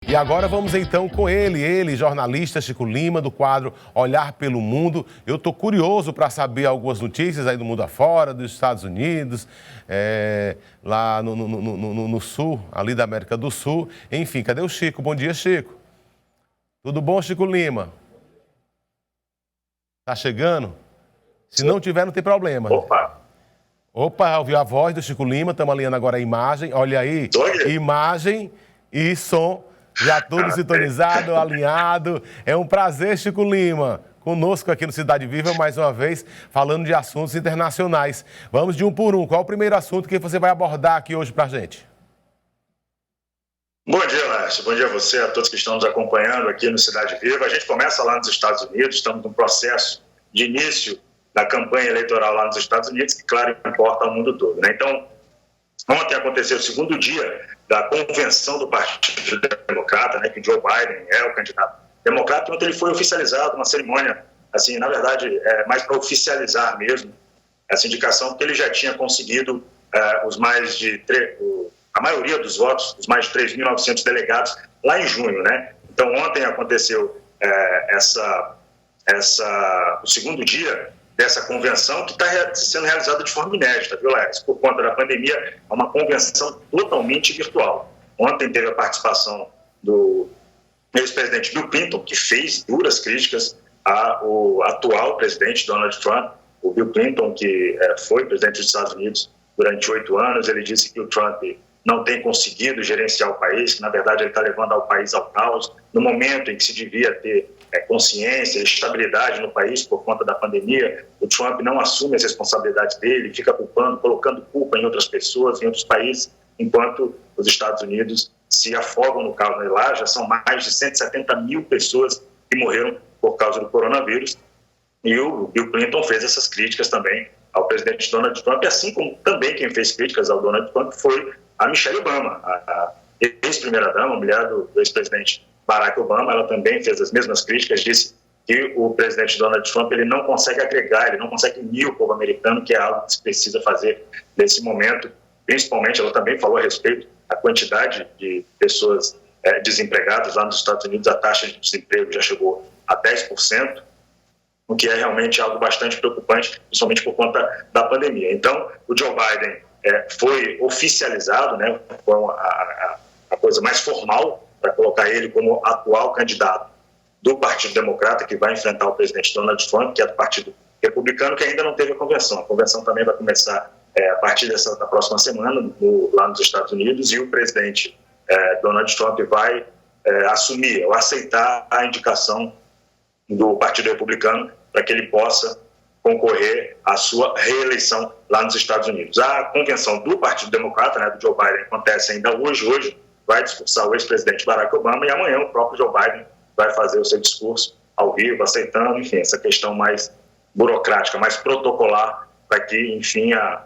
E agora vamos então com ele, jornalista Chico Lima, do quadro Olhar pelo Mundo. Eu estou curioso para saber algumas notícias aí do mundo afora, dos Estados Unidos, lá no sul, ali da América do Sul. Enfim, cadê o Chico? Bom dia, Chico. Tudo bom, Chico Lima? Tá chegando? Se não tiver, não tem problema. Opa, ouviu a voz do Chico Lima, estamos alinhando agora a imagem. Olha aí, imagem e som, já tudo sintonizado, alinhado. É um prazer, Chico Lima, conosco aqui no Cidade Viva, mais uma vez, falando de assuntos internacionais. Vamos de um por um. Qual é o primeiro assunto que você vai abordar aqui hoje pra gente? Bom dia, Lércio. Bom dia a você, a todos que estão nos acompanhando aqui no Cidade Viva. A gente começa lá nos Estados Unidos, estamos num processo de início da campanha eleitoral lá nos Estados Unidos, que, claro, importa ao mundo todo, né? Então, ontem aconteceu o segundo dia da convenção do Partido Democrata, né, que Joe Biden é o candidato democrata. Ontem ele foi oficializado, uma cerimônia, assim, na verdade, mais para oficializar mesmo essa indicação, porque ele já tinha conseguido a maioria dos votos, os mais de 3.900 delegados, lá em junho, né? Então, ontem aconteceu o segundo dia dessa convenção, que está sendo realizada de forma inédita, viu, Lex? Por conta da pandemia, é uma convenção totalmente virtual. Ontem teve a participação do ex-presidente Bill Clinton, que fez duras críticas ao atual presidente Donald Trump. O Bill Clinton, que foi presidente dos Estados Unidos durante 8 anos, ele disse que o Trump não tem conseguido gerenciar o país, que na verdade ele está levando ao país ao caos, no momento em que se devia ter consciência, estabilidade no país por conta da pandemia. O Trump não assume as responsabilidades dele, fica colocando culpa em outras pessoas, em outros países, enquanto os Estados Unidos se afogam no caos. Lá já são mais de 170 mil pessoas que morreram por causa do coronavírus, e o Bill Clinton fez essas críticas também ao presidente Donald Trump, assim como também quem fez críticas ao Donald Trump foi a Michelle Obama, a ex-primeira-dama, mulher do ex-presidente Barack Obama. Ela também fez as mesmas críticas, disse que o presidente Donald Trump ele não consegue agregar, ele não consegue unir o povo americano, que é algo que se precisa fazer nesse momento. Principalmente, ela também falou a respeito da quantidade de pessoas desempregadas lá nos Estados Unidos. A taxa de desemprego já chegou a 10%, o que é realmente algo bastante preocupante, principalmente por conta da pandemia. Então, o Joe Biden foi oficializado, né, foi a coisa mais formal para colocar ele como atual candidato do Partido Democrata, que vai enfrentar o presidente Donald Trump, que é do Partido Republicano, que ainda não teve a convenção. A convenção também vai começar a partir da próxima semana, lá nos Estados Unidos, e o presidente Donald Trump vai assumir ou aceitar a indicação do Partido Republicano para que ele possa concorrer à sua reeleição lá nos Estados Unidos. A convenção do Partido Democrata, né, do Joe Biden, acontece ainda hoje. Hoje vai discursar o ex-presidente Barack Obama, e amanhã o próprio Joe Biden vai fazer o seu discurso ao vivo, aceitando, enfim, essa questão mais burocrática, mais protocolar, para que, enfim, a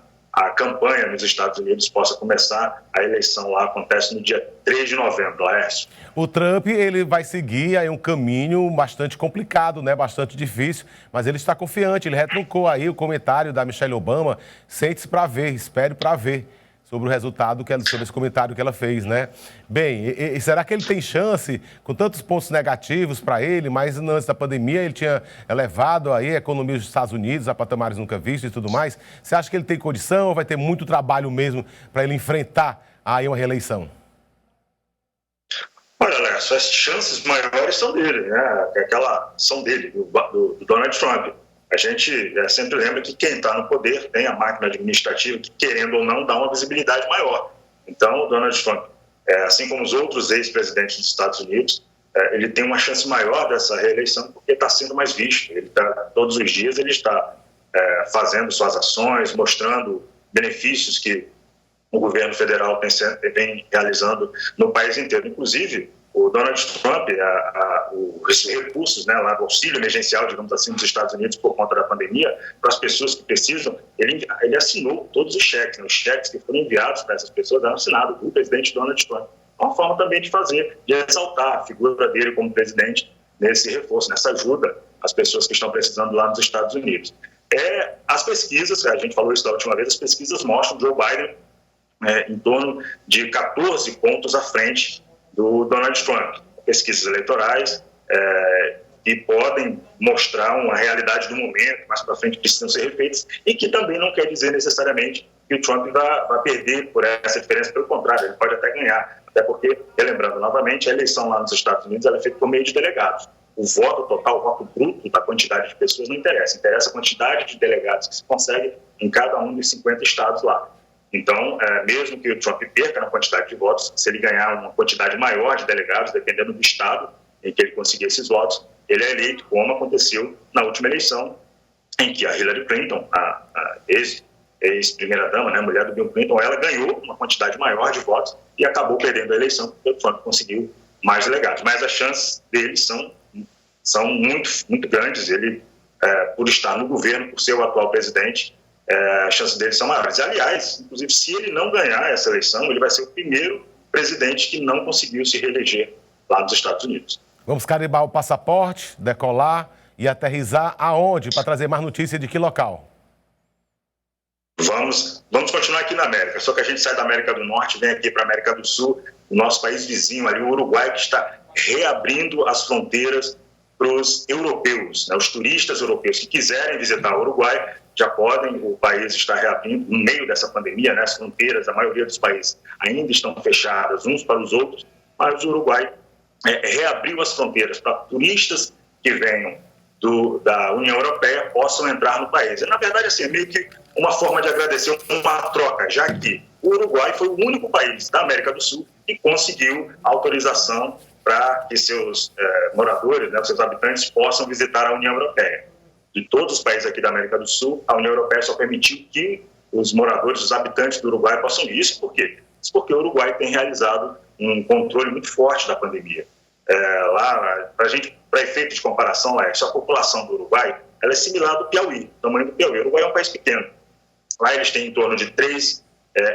campanha nos Estados Unidos possa começar. A eleição lá acontece no dia 3 de novembro, Laércio. O Trump, ele vai seguir aí um caminho bastante complicado, né? Bastante difícil, mas ele está confiante. Ele retrucou aí o comentário da Michelle Obama: sente-se para ver, espere para ver, sobre o resultado, sobre esse comentário que ela fez, né? Bem, e será que ele tem chance, com tantos pontos negativos para ele, mas antes da pandemia ele tinha elevado aí a economia dos Estados Unidos a patamares nunca vistos e tudo mais? Você acha que ele tem condição ou vai ter muito trabalho mesmo para ele enfrentar aí uma reeleição? Olha, Léo, as chances maiores são dele, né? São dele, do Donald Trump. A gente sempre lembra que quem está no poder tem a máquina administrativa que, querendo ou não, dá uma visibilidade maior. Então, o Donald Trump, assim como os outros ex-presidentes dos Estados Unidos, ele tem uma chance maior dessa reeleição porque está sendo mais visto. Todos os dias ele está fazendo suas ações, mostrando benefícios que o governo federal vem realizando no país inteiro. Inclusive, o Donald Trump, os recursos, né, lá do auxílio emergencial, digamos assim, dos Estados Unidos por conta da pandemia, para as pessoas que precisam, ele assinou todos os cheques, né, os cheques que foram enviados para essas pessoas eram assinados do presidente Donald Trump. É uma forma também de exaltar a figura dele como presidente nesse reforço, nessa ajuda às pessoas que estão precisando lá nos Estados Unidos. As pesquisas, a gente falou isso da última vez, as pesquisas mostram o Joe Biden em torno de 14 pontos à frente do Donald Trump. Pesquisas eleitorais que podem mostrar uma realidade do momento, mais para frente precisam ser refeitas, e que também não quer dizer necessariamente que o Trump vai perder por essa diferença, pelo contrário, ele pode até ganhar, até porque, relembrando novamente, a eleição lá nos Estados Unidos ela é feita por meio de delegados. O voto total, o voto bruto da quantidade de pessoas não interessa, interessa a quantidade de delegados que se consegue em cada um dos 50 estados lá. Então, mesmo que o Trump perca na quantidade de votos, se ele ganhar uma quantidade maior de delegados, dependendo do estado em que ele conseguir esses votos, ele é eleito, como aconteceu na última eleição, em que a Hillary Clinton, a ex-primeira-dama, né, a mulher do Bill Clinton, ela ganhou uma quantidade maior de votos e acabou perdendo a eleição, porque o Trump conseguiu mais delegados. Mas as chances dele são muito, muito grandes. Ele, por estar no governo, por ser o atual presidente, as chances dele são maiores. Aliás, inclusive, se ele não ganhar essa eleição, ele vai ser o primeiro presidente que não conseguiu se reeleger lá nos Estados Unidos. Vamos carimbar o passaporte, decolar e aterrissar aonde? Para trazer mais notícia de que local? Vamos continuar aqui na América, só que a gente sai da América do Norte, vem aqui para a América do Sul, o nosso país vizinho ali, o Uruguai, que está reabrindo as fronteiras para os europeus, né? Os turistas europeus que quiserem visitar o Uruguai já podem, o país está reabrindo no meio dessa pandemia, né? As fronteiras, a maioria dos países ainda estão fechadas uns para os outros, mas o Uruguai reabriu as fronteiras para turistas que venham da União Europeia possam entrar no país. Na verdade, assim, é meio que uma forma de agradecer uma troca, já que o Uruguai foi o único país da América do Sul que conseguiu autorização para que seus moradores, né, seus habitantes, possam visitar a União Europeia. De todos os países aqui da América do Sul, a União Europeia só permitiu que os moradores, os habitantes do Uruguai possam ir. Isso por quê? Isso porque o Uruguai tem realizado um controle muito forte da pandemia. Lá, para efeito de comparação, a população do Uruguai ela é similar do Piauí, o tamanho do Piauí. O Uruguai é um país pequeno. Lá eles têm em torno de 3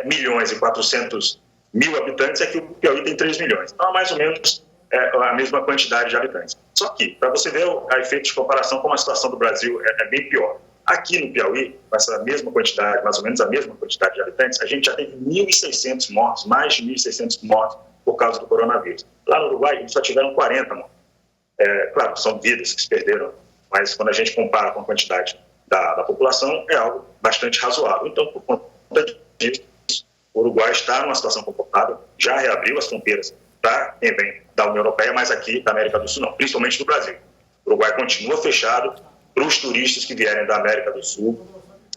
milhões e 400 mil habitantes, aqui o Piauí tem 3 milhões. Então, é mais ou menos a mesma quantidade de habitantes. Só que, para você ver a efeito de comparação, como a situação do Brasil é bem pior. Aqui no Piauí, com essa mesma quantidade, mais ou menos a mesma quantidade de habitantes, a gente já tem 1.600 mortos, mais de 1.600 mortos por causa do coronavírus. Lá no Uruguai, eles só tiveram 40 mortos. Claro, são vidas que se perderam, mas quando a gente compara com a quantidade da população, é algo bastante razoável. Então, por conta disso, o Uruguai está numa situação confortável, já reabriu as fronteiras para quem vem da União Europeia, mas aqui da América do Sul não, principalmente do Brasil. O Uruguai continua fechado para os turistas que vierem da América do Sul,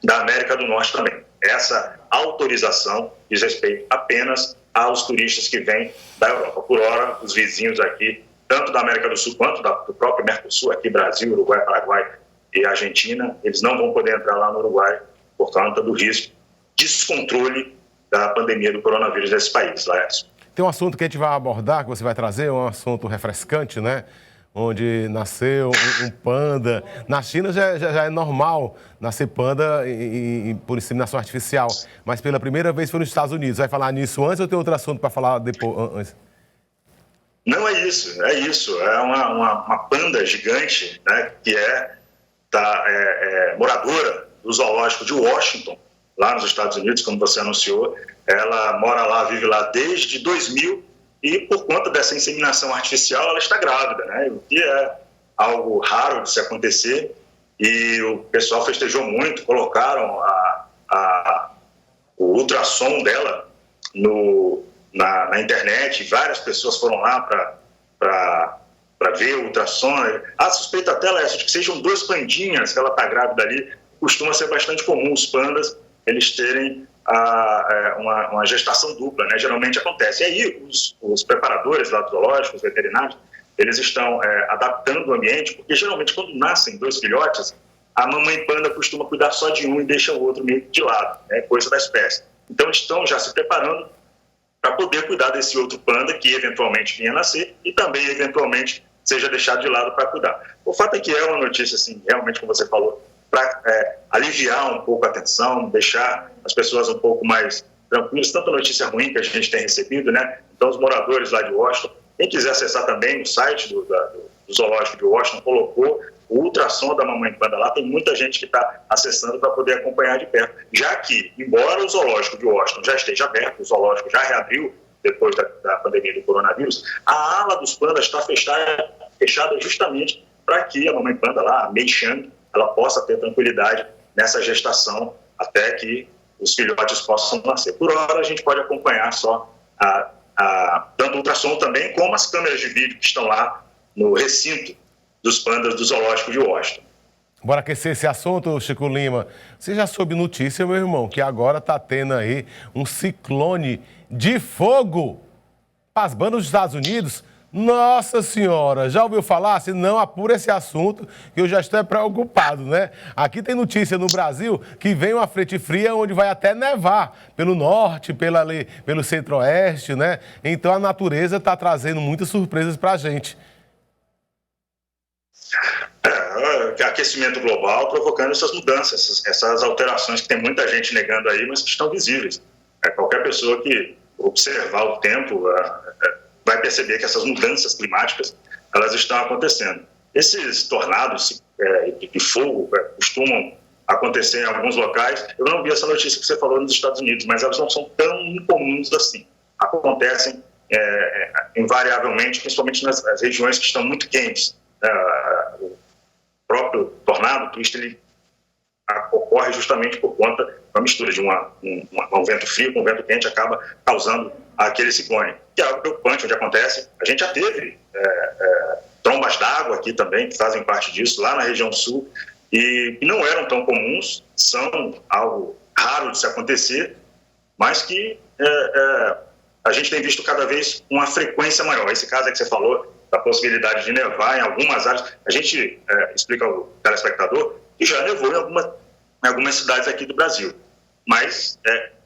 da América do Norte também. Essa autorização diz respeito apenas aos turistas que vêm da Europa. Por hora, os vizinhos aqui, tanto da América do Sul quanto do próprio Mercosul, aqui Brasil, Uruguai, Paraguai e Argentina, eles não vão poder entrar lá no Uruguai por conta do risco de descontrole da pandemia do coronavírus nesse país, Laércio. Tem um assunto que a gente vai abordar, que você vai trazer, um assunto refrescante, né? Onde nasceu um panda. Na China já é normal nascer panda por inseminação artificial, mas pela primeira vez foi nos Estados Unidos. Vai falar nisso antes ou tem outro assunto para falar depois? Não, é isso. É uma panda gigante, né, que moradora do zoológico de Washington, lá nos Estados Unidos, como você anunciou. Ela mora lá, vive lá desde 2000 e, por conta dessa inseminação artificial, ela está grávida, né? O que é algo raro de se acontecer. E o pessoal festejou muito, colocaram o ultrassom dela na internet. Várias pessoas foram lá para ver o ultrassom. A suspeita até é de que sejam 2 pandinhas que ela está grávida ali. Costuma ser bastante comum os pandas eles terem uma gestação dupla, né? Geralmente acontece. E aí os preparadores lá do zoológico, os veterinários, eles estão adaptando o ambiente, porque geralmente quando nascem 2 filhotes, a mamãe panda costuma cuidar só de um e deixa o outro meio de lado, né? Coisa da espécie. Então eles estão já se preparando para poder cuidar desse outro panda que eventualmente vinha a nascer e também eventualmente seja deixado de lado para cuidar. O fato é que é uma notícia, assim, realmente, como você falou, para aliviar um pouco a tensão, deixar as pessoas um pouco mais tranquilas. Tanta notícia ruim que a gente tem recebido, né? Então, os moradores lá de Washington, quem quiser acessar também o site do zoológico de Washington, colocou o ultrassom da mamãe panda lá. Tem muita gente que está acessando para poder acompanhar de perto. Já que, embora o zoológico de Washington já esteja aberto, o zoológico já reabriu, depois da pandemia do coronavírus, a ala dos pandas está fechada justamente para que a mamãe panda lá, a Mei-Chang, ela possa ter tranquilidade nessa gestação até que os filhotes possam nascer. Por hora, a gente pode acompanhar só tanto o ultrassom também, como as câmeras de vídeo que estão lá no recinto dos pandas do zoológico de Washington. Bora aquecer esse assunto, Chico Lima. Você já soube notícia, meu irmão, que agora está tendo aí um ciclone de fogo para as bandas dos Estados Unidos? Nossa Senhora, já ouviu falar? Se não, apura esse assunto, que eu já estou preocupado, né? Aqui tem notícia no Brasil que vem uma frente fria onde vai até nevar pelo norte, pelo centro-oeste, né? Então a natureza está trazendo muitas surpresas para a gente. Aquecimento global provocando essas mudanças, essas alterações que tem muita gente negando aí, mas que estão visíveis. Qualquer pessoa que observar o tempo vai perceber que essas mudanças climáticas elas estão acontecendo. Esses tornados de fogo costumam acontecer em alguns locais. Eu não vi essa notícia que você falou nos Estados Unidos, mas elas não são tão incomuns assim. Acontecem invariavelmente, principalmente nas regiões que estão muito quentes. O próprio tornado, ele ocorre justamente por conta da mistura de um vento frio com um vento quente, acaba causando aquele ciclone, que é algo preocupante, onde acontece. A gente já teve trombas d'água aqui também, que fazem parte disso, lá na região sul, e não eram tão comuns, são algo raro de se acontecer, mas que a gente tem visto cada vez uma frequência maior. Esse caso aí que você falou, da possibilidade de nevar em algumas áreas, a gente explica ao telespectador que já nevou em algumas cidades aqui do Brasil, mas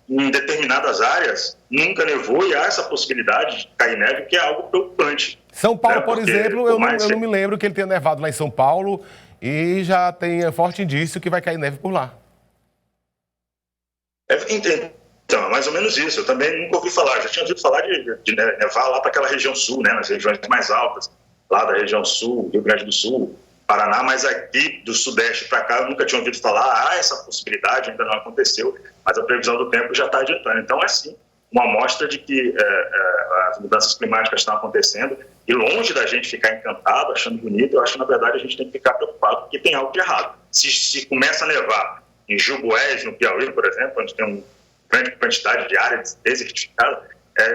em determinadas áreas nunca nevou e há essa possibilidade de cair neve, que é algo preocupante. São Paulo, por exemplo, eu não me lembro que ele tenha nevado lá em São Paulo e já tem forte indício que vai cair neve por lá. Então, é mais ou menos isso. Eu também nunca ouvi falar. Já tinha ouvido falar de nevar lá para aquela região sul, né, nas regiões mais altas, lá da região sul, Rio Grande do Sul, Paraná, mas aqui do sudeste para cá eu nunca tinha ouvido falar. Essa possibilidade ainda não aconteceu, mas a previsão do tempo já está adiantando. Então, é sim uma amostra de que as mudanças climáticas estão acontecendo, e longe da gente ficar encantado, achando bonito, eu acho que, na verdade, a gente tem que ficar preocupado, porque tem algo de errado. Se começa a nevar em Juboés, no Piauí, por exemplo, onde tem uma grande quantidade de área desertificada,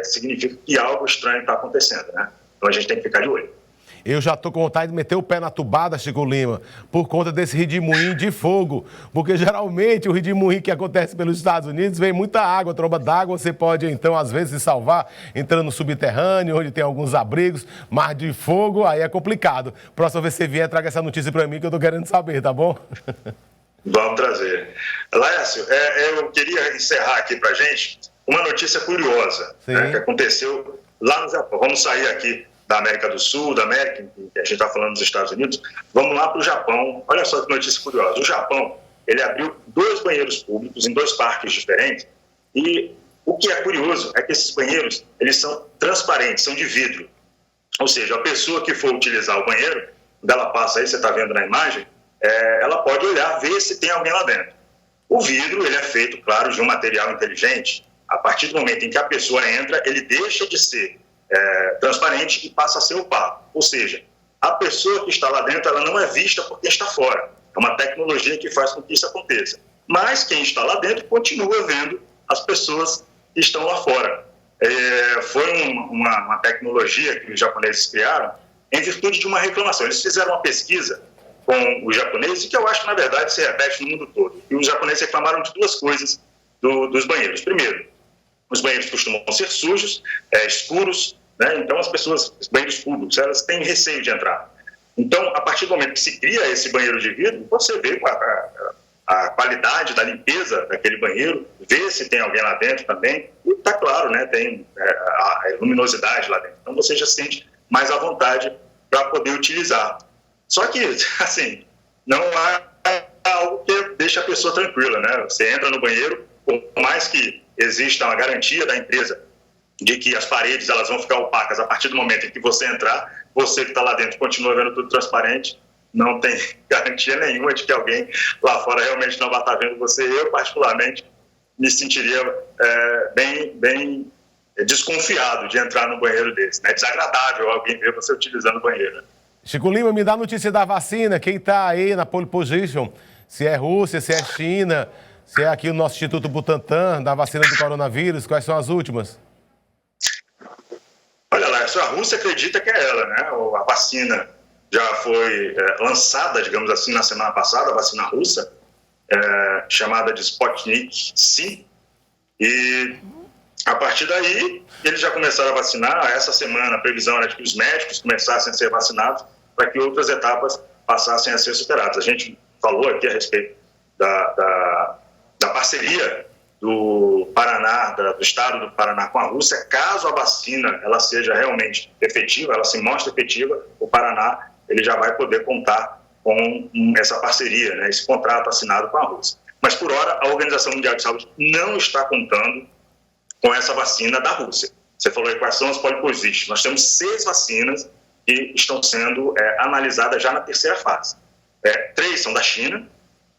significa que algo estranho está acontecendo, né? Então a gente tem que ficar de olho. Eu já estou com vontade de meter o pé na tubada, Chico Lima, por conta desse redemoinho de fogo, porque geralmente o redemoinho que acontece pelos Estados Unidos vem muita água, tromba d'água, você pode então às vezes se salvar entrando no subterrâneo, onde tem alguns abrigos, mas de fogo aí é complicado. Próxima vez que você vier, traga essa notícia para mim que eu estou querendo saber, tá bom? Vamos trazer. Laércio, eu queria encerrar aqui para a gente uma notícia curiosa, né, que aconteceu lá no Japão. Vamos sair aqui da América do Sul, da América, que a gente está falando dos Estados Unidos, vamos lá para o Japão. Olha só que notícia curiosa. O Japão, ele abriu 2 banheiros públicos em 2 parques diferentes, e o que é curioso é que esses banheiros, eles são transparentes, são de vidro. Ou seja, a pessoa que for utilizar o banheiro, quando ela passa aí, você está vendo na imagem, ela pode olhar, ver se tem alguém lá dentro. O vidro, ele é feito, claro, de um material inteligente. A partir do momento em que a pessoa entra, ele deixa de ser transparente e passa a ser opaco. Ou seja, a pessoa que está lá dentro, ela não é vista por quem está fora. É uma tecnologia que faz com que isso aconteça. Mas quem está lá dentro continua vendo as pessoas que estão lá fora. Foi uma tecnologia que os japoneses criaram em virtude de uma reclamação. Eles fizeram uma pesquisa com os japoneses, que eu acho que, na verdade, se repete no mundo todo. E os japoneses reclamaram de 2 coisas dos banheiros. Primeiro, os banheiros costumam ser sujos, escuros, né? Então os banheiros públicos, elas têm receio de entrar. Então, a partir do momento que se cria esse banheiro de vidro, você vê a qualidade da limpeza daquele banheiro, vê se tem alguém lá dentro também, e está claro, né? Tem a luminosidade lá dentro. Então, você já se sente mais à vontade para poder utilizar. Só que, assim, não há algo que deixa a pessoa tranquila, né? Você entra no banheiro, por mais que exista uma garantia da empresa de que as paredes elas vão ficar opacas a partir do momento em que você entrar, você que está lá dentro continua vendo tudo transparente, não tem garantia nenhuma de que alguém lá fora realmente não vai estar vendo você. Eu, particularmente, me sentiria bem desconfiado de entrar no banheiro desse, né? Desagradável alguém ver você utilizando o banheiro. Chico Lima, me dá a notícia da vacina. Quem está aí na pole position? Se é Rússia, se é China, se é aqui o nosso Instituto Butantan, da vacina do coronavírus, quais são as últimas? Olha lá, a Rússia acredita que é ela, né? A vacina já foi lançada, digamos assim, na semana passada, a vacina russa, chamada de Sputnik V, e a partir daí eles já começaram a vacinar. Essa semana a previsão era de que os médicos começassem a ser vacinados para que outras etapas passassem a ser superadas. A gente falou aqui a respeito da parceria do Paraná, do estado do Paraná com a Rússia. Caso a vacina ela seja realmente efetiva, ela se mostre efetiva, o Paraná ele já vai poder contar com essa parceria, né, esse contrato assinado com a Rússia. Mas, por hora, a Organização Mundial de Saúde não está contando com essa vacina da Rússia. Você falou aí quais são as pole positions. Nós temos 6 vacinas que estão sendo analisadas já na terceira fase. 3 são da China.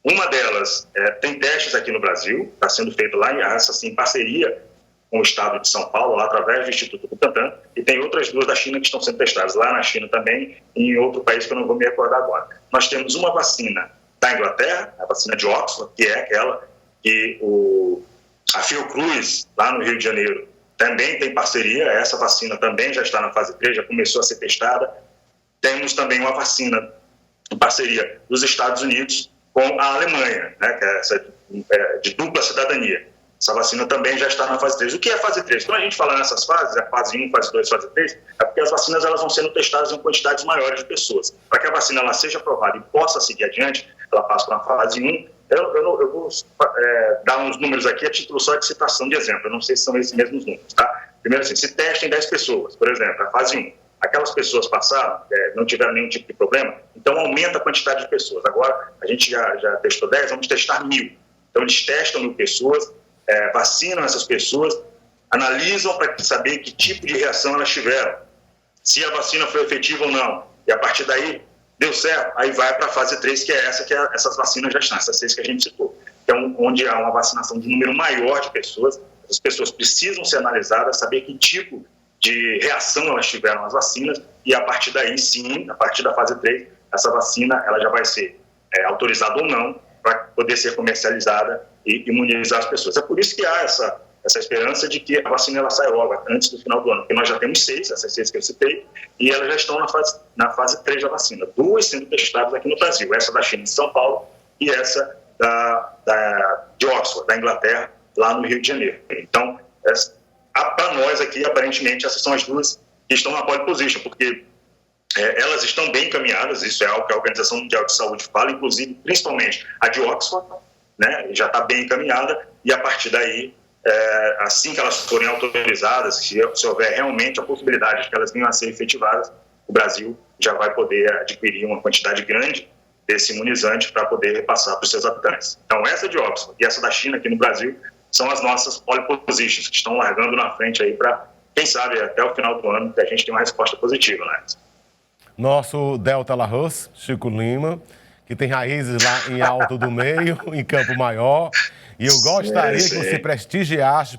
Uma delas tem testes aqui no Brasil, está sendo feito lá em parceria com o estado de São Paulo, lá através do Instituto Butantan, e tem outras 2 da China que estão sendo testadas, lá na China também, e em outro país que eu não vou me recordar agora. Nós temos uma vacina da Inglaterra, a vacina de Oxford, que é aquela que a Fiocruz, lá no Rio de Janeiro, também tem parceria. Essa vacina também já está na fase 3, já começou a ser testada. Temos também uma vacina em parceria dos Estados Unidos com a Alemanha, né, que é essa de dupla cidadania. Essa vacina também já está na fase 3. O que é a fase 3? Quando a gente fala nessas fases, a fase 1, fase 2, fase 3, é porque as vacinas elas vão sendo testadas em quantidades maiores de pessoas. Para que a vacina ela seja aprovada e possa seguir adiante, ela passa para a fase 1. Eu vou dar uns números aqui a título só de citação de exemplo. Eu não sei se são esses mesmos números, tá? Primeiro assim, se testem 10 pessoas, por exemplo, a fase 1. Aquelas pessoas passaram, não tiveram nenhum tipo de problema, então aumenta a quantidade de pessoas. Agora, a gente já testou 10, vamos testar 1.000. Então, eles testam 1.000 pessoas, vacinam essas pessoas, analisam para saber que tipo de reação elas tiveram, se a vacina foi efetiva ou não. E a partir daí, deu certo, aí vai para a fase 3, que é essa que essas vacinas já estão, essas 6 que a gente citou. Então, onde há uma vacinação de um número maior de pessoas, as pessoas precisam ser analisadas, saber que tipo de reação elas tiveram às vacinas, e a partir daí, sim, a partir da fase 3, essa vacina ela já vai ser autorizada ou não para poder ser comercializada e imunizar as pessoas. É por isso que há essa esperança de que a vacina ela saia logo, antes do final do ano, porque nós já temos 6, essas 6 que eu citei, e elas já estão na fase 3 da vacina. 2 sendo testadas aqui no Brasil, essa da China de São Paulo e essa de Oxford, da Inglaterra, lá no Rio de Janeiro. Então, para nós aqui, aparentemente, essas são as 2 que estão na pole position, porque elas estão bem encaminhadas, isso é algo que a Organização Mundial de Saúde fala, inclusive, principalmente a de Oxford, né, já está bem encaminhada, e a partir daí, assim que elas forem autorizadas, se houver realmente a possibilidade de que elas venham a ser efetivadas, o Brasil já vai poder adquirir uma quantidade grande desse imunizante para poder repassar para os seus habitantes. Então, essa de Oxford e essa da China aqui no Brasil são as nossas pole positions, que estão largando na frente aí para, quem sabe, até o final do ano, que a gente tenha uma resposta positiva, né? Nosso Delta La Rose, Chico Lima, que tem raízes lá em Alto do Meio, em Campo Maior. E eu gostaria que você prestigiasse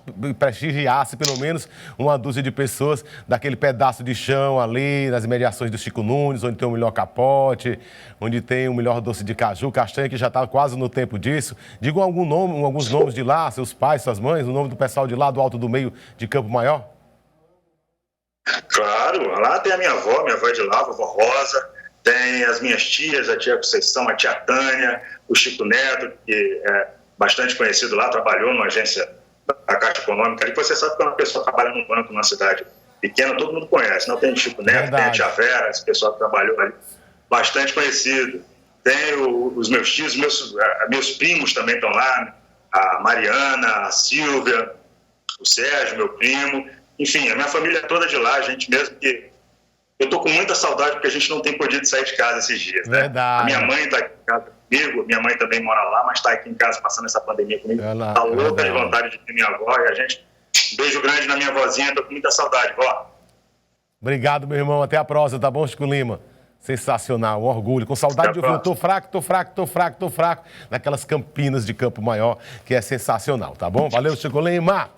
pelo menos uma dúzia de pessoas daquele pedaço de chão ali, nas imediações do Chico Nunes, onde tem o melhor capote, onde tem o melhor doce de caju, castanha, que já está quase no tempo disso. Digam alguns nomes de lá, seus pais, suas mães, o nome do pessoal de lá, do Alto do Meio, de Campo Maior. Claro, lá tem a minha avó é de lá, a vovó Rosa, tem as minhas tias, a tia Conceição, a tia Tânia, o Chico Neto, que é bastante conhecido lá, trabalhou numa agência da Caixa Econômica. Ali você sabe que quando uma pessoa trabalha num banco, numa cidade pequena, todo mundo conhece. Não tem o Chico Neto, tem a tia Vera, esse pessoal que trabalhou ali, bastante conhecido. Tem os meus tios, meus primos também estão lá, a Mariana, a Silvia, o Sérgio, meu primo. Enfim, a minha família toda de lá, a gente mesmo que... Eu tô com muita saudade porque a gente não tem podido sair de casa esses dias, né? Verdade. A minha mãe tá aqui em casa comigo, minha mãe também mora lá, mas tá aqui em casa passando essa pandemia comigo. Tá louca de vontade de ter minha avó e a gente... Um beijo grande na minha vozinha, tô com muita saudade, vó. Obrigado, meu irmão. Até a próxima, tá bom, Chico Lima? Sensacional, um orgulho. Com saudade de ouvir, tô fraco, naquelas Campinas de Campo Maior, que é sensacional, tá bom? Valeu, Chico Lima!